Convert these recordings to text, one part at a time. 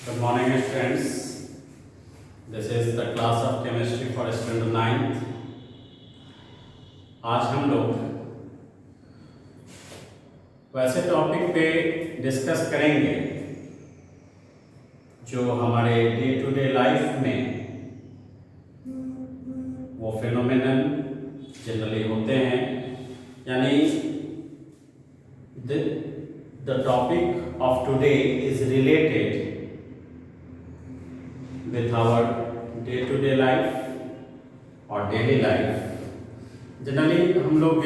Good morning, students. This is the class of chemistry for standard 9th. आज हम लोग वैसे टॉपिक पे डिस्कस करेंगे जो हमारे डे टू डे लाइफ में वो फिनोमेनन जनरली होते हैं, यानी the topic of today is related with our day-to-day life or daily life. Generally हम लोग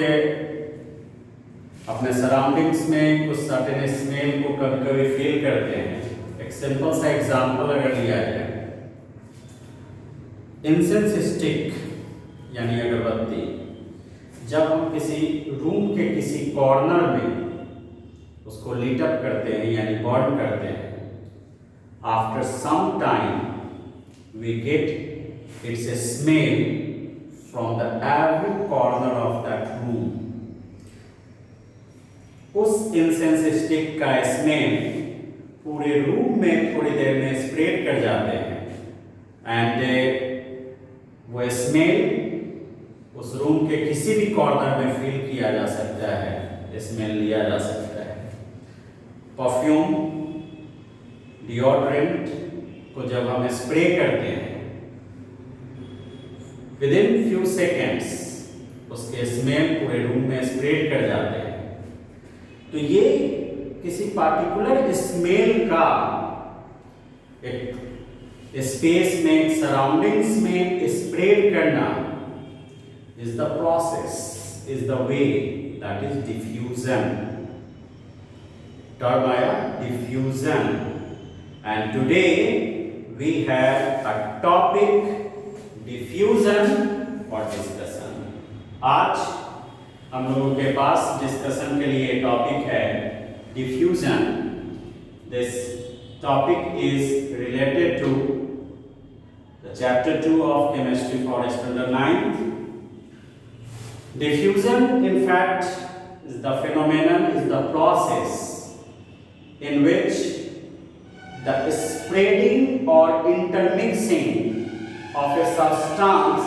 अपने सराउंडिंग्स में कुछ सर्टेन स्मेल को कभी कभी फील करते हैं। एक सिंपल सा एग्जांपल अगर लिया जाए, इंसेंस स्टिक यानी अगरबत्ती, जब हम किसी रूम के किसी कॉर्नर में उसको लीट अप करते हैं यानी बर्न करते हैं, after some time we get its a smell from the every corner of that room. उस इंसेंस स्टिक का स्मेल पूरे रूम में थोड़ी देर में स्प्रेड कर जाते हैं एंड वो स्मेल उस रूम के किसी भी कॉर्नर में फील किया जा सकता है, स्मेल लिया जा सकता है। परफ्यूम, डिओड्रेंट को जब हम स्प्रे करते हैं, विद इन फ्यू सेकेंड्स उसके स्मेल पूरे रूम में स्प्रेड कर जाते हैं। तो ये किसी पार्टिकुलर स्मेल का एक स्पेस में, सराउंडिंग्स में स्प्रेड करना is the process, is the way, that is diffusion. Term आया diffusion, and today we have a topic diffusion for discussion. आज हम लोगों के पास डिस्कशन के लिए टॉपिक है diffusion. This topic is related to the chapter 2 of chemistry for standard 9th. Diffusion in fact is the phenomenon, is the process in which the spreading or intermixing of a substance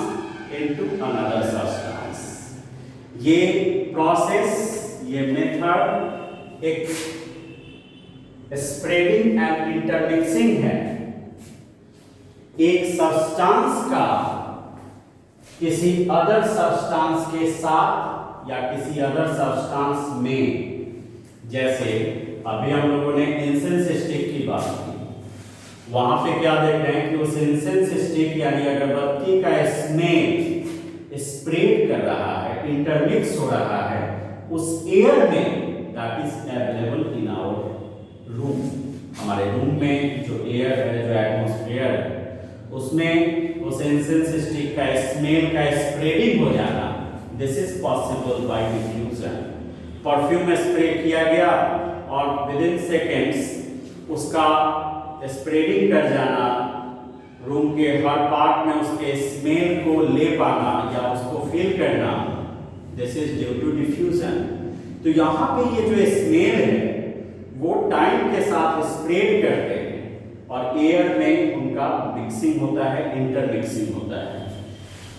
into another substance. ये process, ये method एक spreading and intermixing है। एक substance का किसी other substance के साथ या किसी other substance में, जैसे अभी हम लोगों ने इंसेंस स्टिक की बात की, वहां पे क्या देख रहे हैं कि उस इंसेंस स्टिक यानी अगरबत्ती का स्मेल स्प्रेड कर रहा है, इंटरमिक्स हो रहा है उस एयर में that is available in our room. हमारे रूम में जो एयर है, जो एटमॉस्फेयर है, उसमें उस इंसेंस स्टिक का स्मेल का स्प्रेडिंग हो जाना, this is possible by diffusion. Perfume spray किया गया और विद इन सेकेंड्स उसका स्प्रेडिंग कर जाना, रूम के हर पार्ट में उसके स्मेल को ले पाना या उसको फील करना, this is due to diffusion. तो यहाँ पे ये जो स्मेल है वो टाइम के साथ स्प्रेड करते हैं और एयर में उनका मिक्सिंग होता है, इंटरमिक्सिंग होता है।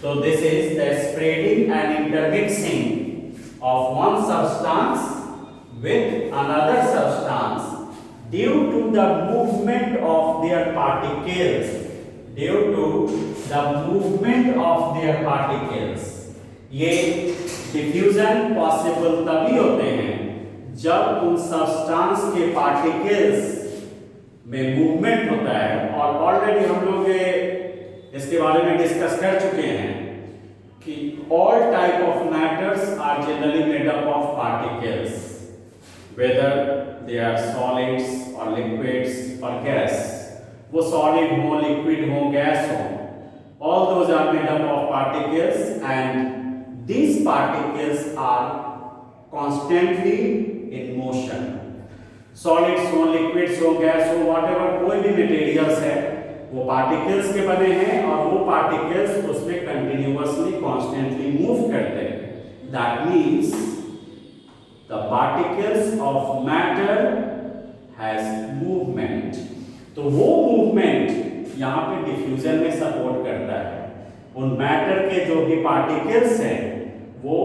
तो this is the spreading and intermixing of one substance with another substance due to the movement of their particles, due to the movement of their particles. ये diffusion possible तभी होते हैं जब उन substance के particles में movement होता है, और ऑलरेडी हम लोग इसके बारे में डिस्कस कर चुके हैं कि all type of matters are generally made up of particles, whether they are solids or liquids or gas. वो solid हो, liquid हो, gas हो, all those are made up of particles and these particles are constantly in motion. Solids हो, liquids हो, gas हो, whatever कोई भी materials है वो particles के बने हैं और वो particles उसमें continuously, constantly move करते हैं। That means the particles of matter has movement. तो वो मूवमेंट यहाँ पे डिफ्यूजन में सपोर्ट करता है। उन मैटर के जो भी पार्टिकल्स हैं वो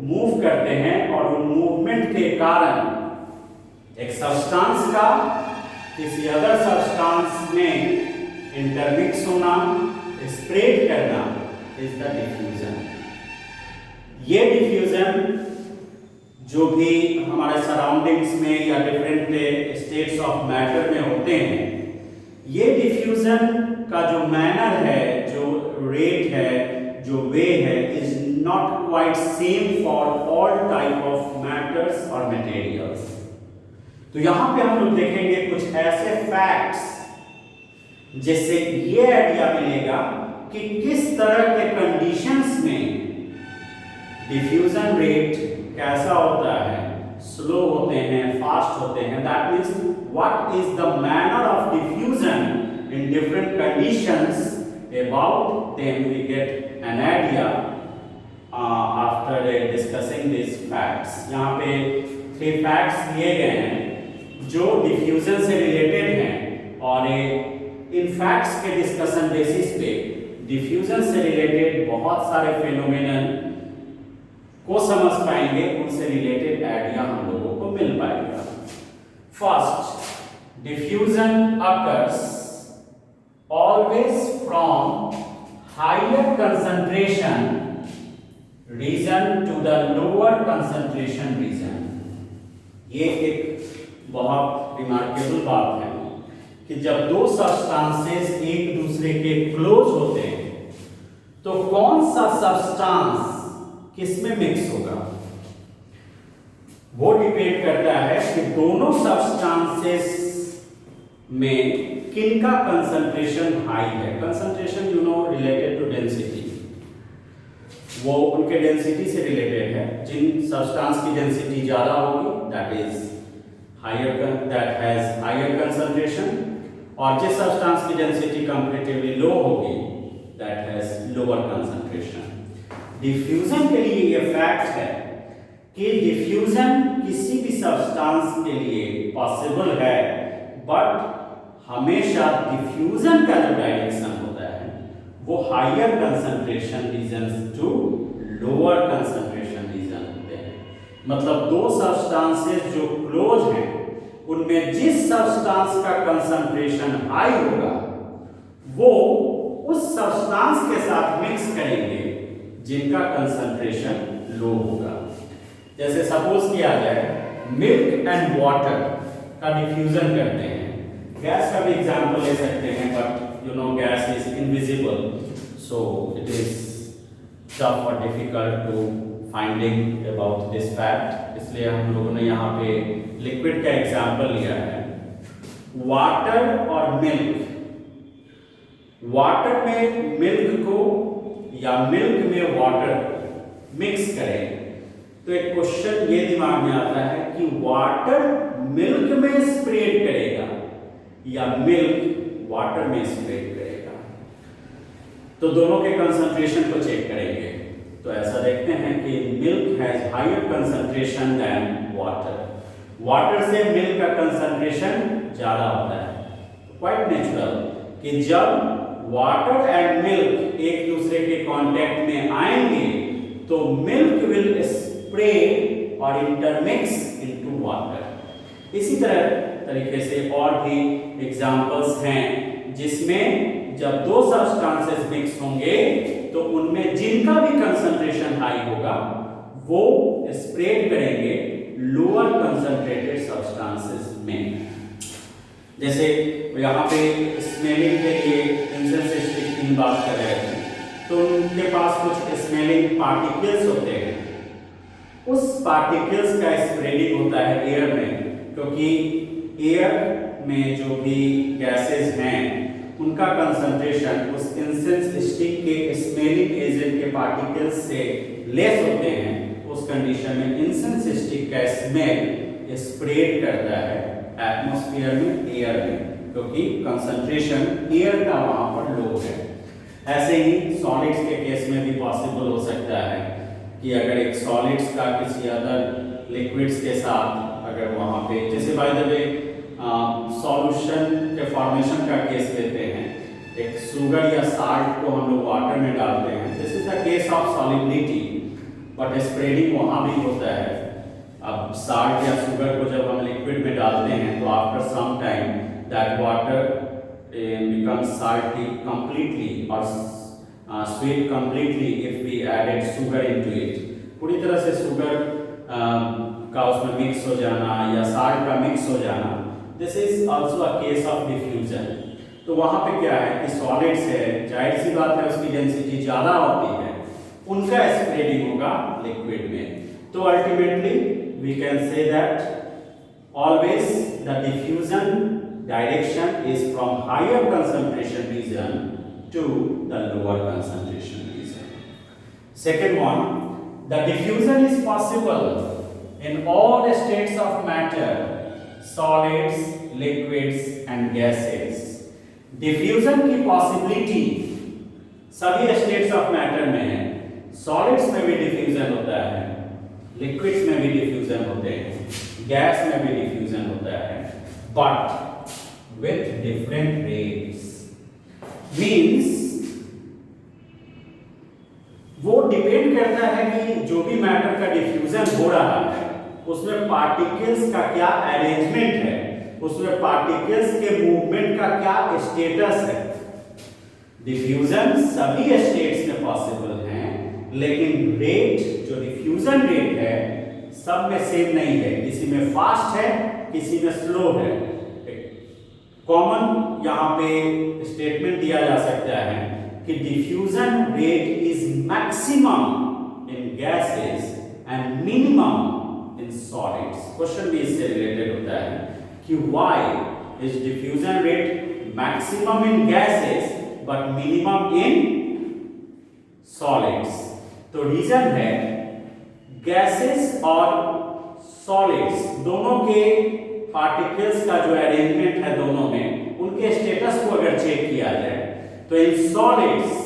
मूव करते हैं और उन मूवमेंट के कारण एक सब्सटेंस का किसी अदर सब्सटेंस में इंटरमिक्स होना, स्प्रेड करना इज द डिफ्यूजन। ये डिफ्यूजन जो भी हमारे सराउंडिंग्स में या डिफरेंट स्टेट्स ऑफ मैटर में होते हैं, ये डिफ्यूजन का जो मैनर है, जो रेट है, जो वे है, is not quite same for all type of matters और मटेरियल्स। तो यहां पे हम लोग देखेंगे कुछ ऐसे फैक्ट्स जिससे ये आइडिया मिलेगा कि किस तरह के कंडीशंस में डिफ्यूजन रेट कैसा होता है, स्लो होते हैं, फास्ट होते हैं। That means what is the manner of diffusion in different conditions, about them we get an idea after discussing this facts. यहाँ पे 3 फैक्ट्स दिए गए हैं जो डिफ्यूजन से रिलेटेड हैं और इन फैक्ट्स के डिस्कशन बेसिस पे डिफ्यूजन से रिलेटेड बहुत सारे फेनोमेनन को समझ पाएंगे, उनसे रिलेटेड आइडिया हम लोगों को मिल पाएगा। First, diffusion occurs always from higher concentration region to the lower concentration region. ये एक बहुत रिमार्केबल बात है कि जब दो सब्सटेंसेस एक दूसरे के क्लोज होते हैं तो कौन सा सब्सटेंस किसमें मिक्स होगा, वो डिपेंड करता है कि दोनों सब्सटेंसेस में किनका कंसंट्रेशन हाई है। Concentration you know related to density, वो उनके डेंसिटी से रिलेटेड है। जिन सब्सटेंस की डेंसिटी ज्यादा होगी that is higher, that has higher concentration, और जिस सब्सटेंस की डेंसिटी कंपैरेटिवली लो होगी that has lower concentration. Diffusion के लिए यह फैक्ट है कि डिफ्यूजन किसी भी सब्सटेंस के लिए पॉसिबल है, बट हमेशा डिफ्यूजन का जो डायरेक्शन होता है वो higher concentration region to lower concentration region होते हैं। मतलब दो सब्सटेंसेस जो क्लोज हैं उनमें जिस सब्सटेंस का कंसंट्रेशन हाई होगा वो उस सब्सटेंस के साथ मिक्स करेंगे जिनका कंसंट्रेशन लो होगा। जैसे सपोज किया जाए मिल्क एंड वाटर का डिफ्यूजन करते हैं, गैस का भी एग्जांपल ले सकते हैं, but you know gas is invisible so it is tough और difficult to finding about this fact, इसलिए हम लोगों ने यहाँ पे लिक्विड का एग्जांपल लिया है। वाटर और मिल्क, वाटर में मिल्क को या मिल्क में वाटर मिक्स करें तो एक क्वेश्चन ये दिमाग में आता है कि वाटर मिल्क में स्प्रेड करेगा या मिल्क वाटर में स्प्रेड करेगा। तो दोनों के कंसंट्रेशन को चेक करेंगे तो ऐसा देखते हैं कि milk has higher concentration than water, water से मिल्क का कंसंट्रेशन ज्यादा होता है। क्वाइट नेचुरल कि जब वाटर एंड मिल्क एक दूसरे के कांटेक्ट में आएंगे तो मिल्क विल स्प्रेड और इंटरमिक्स इनटू वाटर। इसी तरीके से और भी एग्जांपल्स हैं जिसमें जब दो सब्सटेंसेस मिक्स होंगे तो उनमें जिनका भी कंसंट्रेशन हाई होगा वो स्प्रेड करेंगे लोअर कंसंट्रेटेड सब्सटेंसेस में। जैसे यहाँ पे स्मेलिंग के लिए इंसेंस स्टिक की बात कर रहे थे तो उनके पास कुछ स्मेलिंग पार्टिकल्स होते हैं, उस पार्टिकल्स का स्प्रेडिंग होता है एयर में, क्योंकि एयर में जो भी गैसेस हैं उनका कंसंट्रेशन उस इंसेंस स्टिक के स्मेलिंग एजेंट के पार्टिकल्स से लेस होते हैं। उस कंडीशन में इंसेंस स्टिक का स्मेल स्प्रेड करता है एटमॉस्फेयर में, एयर में, क्योंकि कंसंट्रेशन एयर का वहां पर लो है। ऐसे ही सॉलिड्स के केस में भी पॉसिबल हो सकता है कि अगर एक सॉलिड्स का किसी अदर लिक्विड्स के साथ अगर वहां पे, जैसे बाय द वे सॉल्यूशन के फॉर्मेशन का केस लेते हैं, एक शुगर या साल्ट को हम लोग वाटर में डालते हैं, this is the case of solubility, but spreading वहाँ भी होता है। अब साल्ट या शुगर को जब हम लिक्विड में डालते हैं तो after some time that water becomes salty completely or sweet completely if we added sugar into it। पूरी तरह से शुगर का उसमें मिक्स हो जाना या साल्ट का मिक्स हो जाना, this is also a case of diffusion. तो वहाँ पे क्या है कि सॉलिड्स है, जाहिर सी बात है उसकी डेंसिटी ज़्यादा होती है, उनका स्प्रेडिंग होगा लिक्विड में। तो ultimately we can say that always the diffusion direction is from higher concentration region to the lower concentration region। Second one, the diffusion is possible in all states of matter, solids, liquids and gases। Diffusion की possibility सभी states of matter में है, solids में भी diffusion होता है, liquids में भी डिफ्यूजन होते हैं, गैस में भी डिफ्यूजन होता है, but with different rates। means वो डिपेंड करता है कि जो भी मैटर का डिफ्यूजन हो रहा है उसमें पार्टिकल्स का क्या अरेंजमेंट है, उसमें पार्टिकल्स के मूवमेंट का क्या स्टेटस है। डिफ्यूजन सभी स्टेट्स में पॉसिबल है, लेकिन रेट जो डिफ्यूजन रेट है सब में सेम नहीं है, किसी में फास्ट है, किसी में स्लो है। कॉमन यहाँ पे स्टेटमेंट दिया जा सकता है कि diffusion rate is maximum in gases and minimum in solids. Question भी इससे रिलेटेड होता है कि why is diffusion rate maximum in gases but minimum in solids. तो रीजन है गैसेस और सॉलिड्स दोनों के पार्टिकल्स का जो अरेंजमेंट है दोनों में, उनके स्टेटस को अगर चेक किया जाए तो in solids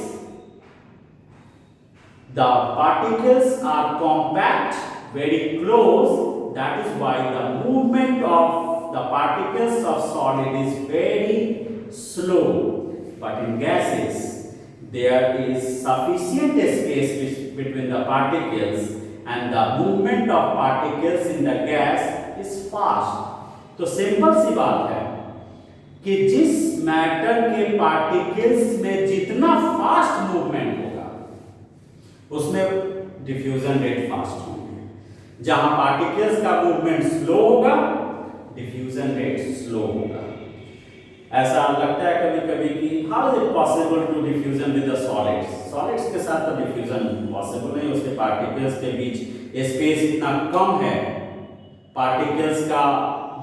the particles are compact very close, that is why the movement of the particles of solid is very slow, but in gases there is sufficient space between the particles and the movement of particles in the gas is fast. तो simple सी बात है कि जिस matter के particles में जितना fast movement होगा उसमें डिफ्यूजन रेट फास्ट होगी, जहां पार्टिकल्स का मूवमेंट स्लो होगा डिफ्यूजन रेट स्लो होगा। ऐसा लगता है कभी कभी कि how is it possible to diffusion with the solids, solids के साथ तो डिफ्यूजन पॉसिबल नहीं, उसके पार्टिकल्स के बीच स्पेस इतना कम है, पार्टिकल्स का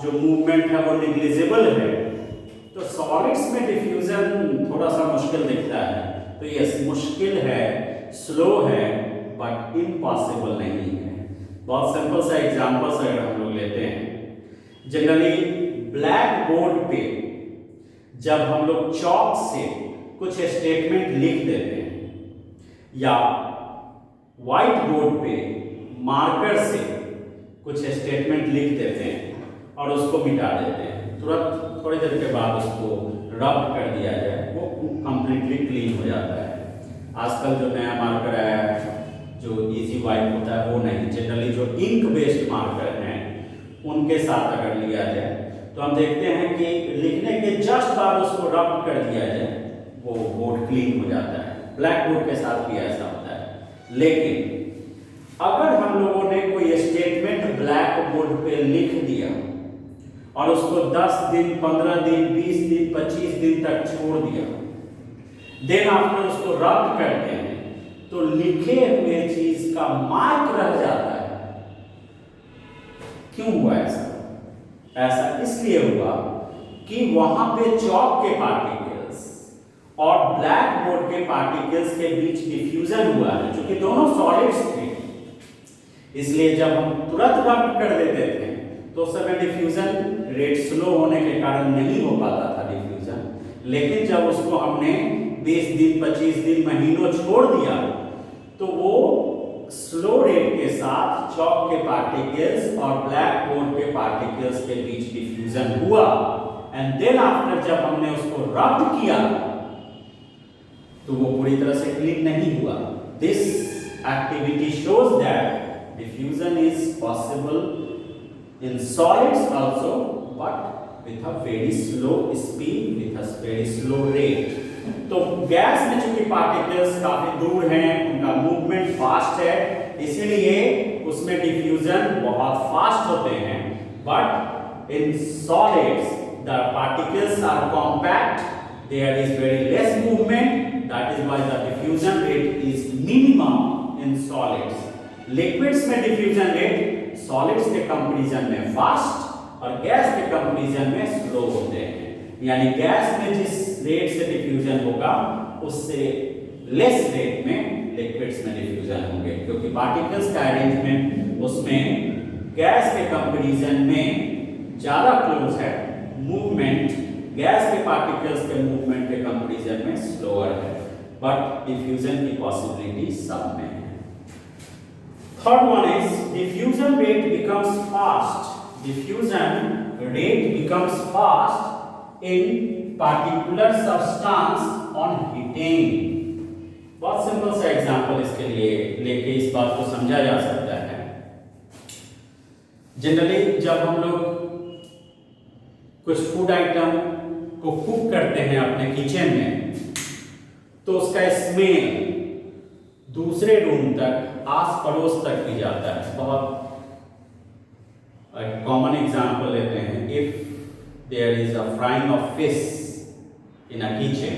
जो मूवमेंट है वो निग्लिजिबल है, तो सॉलिड्स में डिफ्यूजन थोड़ा सा मुश्किल दिखता है। तो यस मुश्किल है, स्लो है, बट इम्पॉसिबल नहीं है। बहुत सिंपल सा एग्जांपल्स अगर हम लोग लेते हैं, जनरली ब्लैक बोर्ड पे जब हम लोग चॉक से कुछ स्टेटमेंट लिख देते हैं या व्हाइट बोर्ड पे मार्कर से कुछ स्टेटमेंट लिख देते हैं और उसको मिटा देते हैं, तुरंत थोड़ी देर के बाद उसको रब कर दिया जाए, वो कंप्लीटली क्लीन हो जाता है। आजकल जो नया मार्कर आया है जो इजी वाइप होता है वो नहीं, जनरली जो इंक बेस्ड मार्कर हैं उनके साथ अगर लिया जाए तो हम देखते हैं कि लिखने के जस्ट बाद उसको रब कर दिया जाए वो बोर्ड क्लीन हो जाता है। ब्लैक बोर्ड के साथ भी ऐसा होता है। लेकिन अगर हम लोगों ने कोई स्टेटमेंट ब्लैक बोर्ड पे लिख दिया और उसको 10 दिन 15 दिन 20 दिन 25 दिन तक छोड़ दिया, देन आफ्टर उसको रब करते हैं तो लिखे हुए चीज का मार्क रह जाता है। क्यों हुआ ऐसा? ऐसा इसलिए हुआ कि वहां पे चॉक के पार्टिकल्स और ब्लैक बोर्ड के पार्टिकल्स के बीच डिफ्यूजन हुआ है, क्योंकि दोनों सॉलिड्स थे, इसलिए जब हम तुरंत रब कर देते थे तो उस समय डिफ्यूजन रेट स्लो होने के कारण नहीं हो पाता था डिफ्यूजन। लेकिन जब उसको हमने 20 दिन 25 दिन महीनों छोड़ दिया तो वो स्लो रेट के साथ चॉक के पार्टिकल्स और ब्लैक बोर्ड के पार्टिकल्स के बीच डिफ्यूजन हुआ एंड देन आफ्टर जब हमने उसको रब किया तो वो पूरी तरह से क्लीन नहीं हुआ। This activity shows that diffusion is possible in solids also, but with a very slow speed, with a very slow rate. तो गैस में चूंकि पार्टिकल्स काफी दूर हैं, उनका मूवमेंट फास्ट है, इसीलिए उसमें डिफ्यूजन बहुत फास्ट होते हैं। But in solids the particles are compact, there is very less movement, that is why the diffusion rate is minimum in solids. Liquids में डिफ्यूजन रेट सॉलिड्स के कंपैरिजन में fast और गैस के comparison में slow होते हैं। यानी gas में जिस रेट से डिफ्यूजन होगा उससे लेस रेट में लिक्विड्स में डिफ्यूजन होंगे, क्योंकि पार्टिकल्स का अरेंजमेंट उसमें गैस के कंपैरिजन में ज्यादा क्लोज है, मूवमेंट गैस के पार्टिकल्स के मूवमेंट के कंपैरिजन में स्लोअर है, बट डिफ्यूजन की पॉसिबिलिटी सब में है। Third one is diffusion rate becomes fast. Diffusion rate becomes fast in particular substance on heating। बहुत सिंपल सा एग्जांपल इसके लिए लेके इस बात को समझा जा सकता है। जनरली जब हम लोग कुछ फूड आइटम को कुक करते हैं अपने किचन में, तो उसका स्मेल दूसरे रूम तक, आस पड़ोस तक भी जाता है। बहुत कॉमन एग्जांपल लेते हैं, if there is a frying of fish in a kitchen,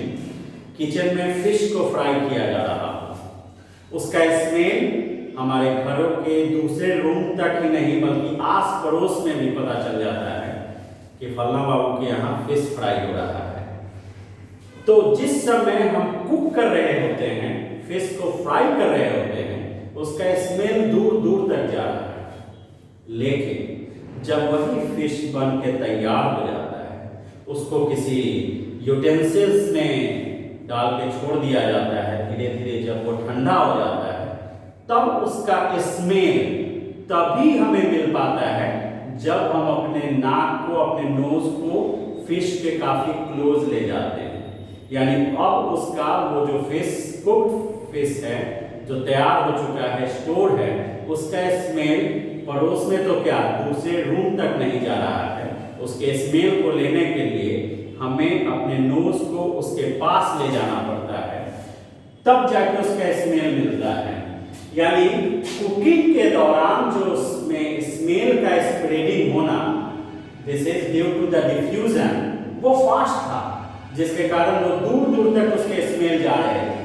kitchen में फिश को फ्राई किया जा रहा है, उसका स्मेल हमारे घरों के दूसरे रूम तक ही नहीं बल्कि आस पड़ोस में भी पता चल जाता है कि फलना बाबू के यहाँ फिश फ्राई हो रहा है। तो जिस समय हम कुक कर रहे होते हैं, फिश को फ्राई कर रहे होते हैं, उसका स्मेल दूर दूर तक जा रहा है। लेकिन जब वही फिश बन के तैयार हो जाता है, उसको किसी यूटेंसिल्स में डाल के छोड़ दिया जाता है, धीरे धीरे जब वो ठंडा हो जाता है, तब उसका स्मेल तभी हमें मिल पाता है जब हम अपने नाक को, अपने नोज को फिश के काफी क्लोज ले जाते हैं। यानी अब उसका वो जो फिश, कुक्ड फिश है जो तैयार हो चुका है, स्टोर है, उसका स्मेल पड़ोस में तो क्या दूसरे रूम तक नहीं जा रहा है, उसके स्मेल को लेने के लिए हमें अपने नोज को उसके पास ले जाना पड़ता है, तब जाके उसका स्मेल मिलता है। यानी कुकिंग के दौरान जो उसमें स्मेल का स्प्रेडिंग होना, this is due to the diffusion, वो फास्ट था, जिसके कारण वो दूर दूर तक उसके स्मेल जा रहे थे।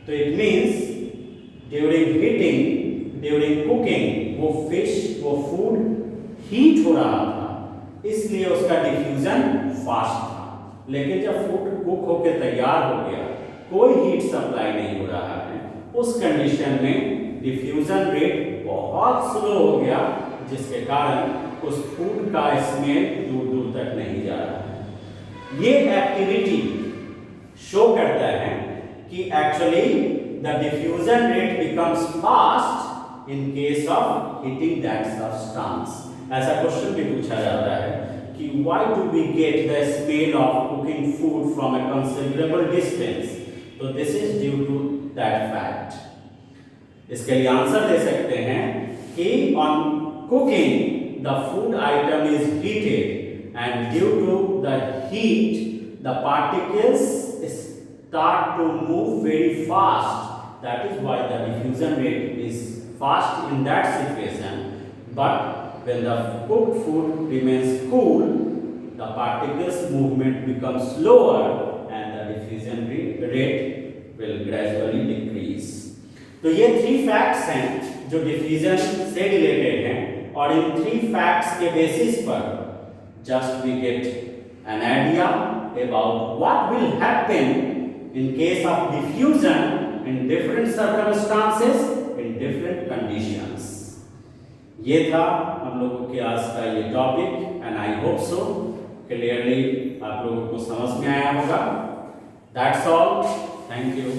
तो it means during heating, during cooking, वो फिश, वो फूड हीट हो रहा था, इसलिए उसका डिफ्यूजन फास्ट था। लेकिन जब फूड कुक होकर तैयार हो गया, कोई हीट सप्लाई नहीं हो रहा है, उस कंडीशन में डिफ्यूजन रेट बहुत स्लो हो गया, जिसके कारण उस फूड का स्मेल दूर दूर तक नहीं जा रहा है। ये एक्टिविटी शो करता है कि actually the diffusion rate becomes fast in case of heating that substance। ऐसा क्वेश्चन भी पूछा जाता है कि why do we get the smell of cooking food from a considerable distance? तो this is due to that fact। इसके लिए answer दे सकते हैं कि on cooking the food item is heated and due to the heat the particles start to move very fast, that is why the diffusion rate is fast in that situation। But when the cooked food remains cool, the particles movement becomes slower and the diffusion rate will gradually decrease। तो ये 3 facts हैं जो diffusion से related हैं, और इन 3 facts के basis पर just we get an idea about what will happen in case of diffusion in different circumstances, in different conditions। ये था हम लोगों के आज का ये topic, and I hope so clearly आप लोगों को समझ में आया होगा। That's all, thank you.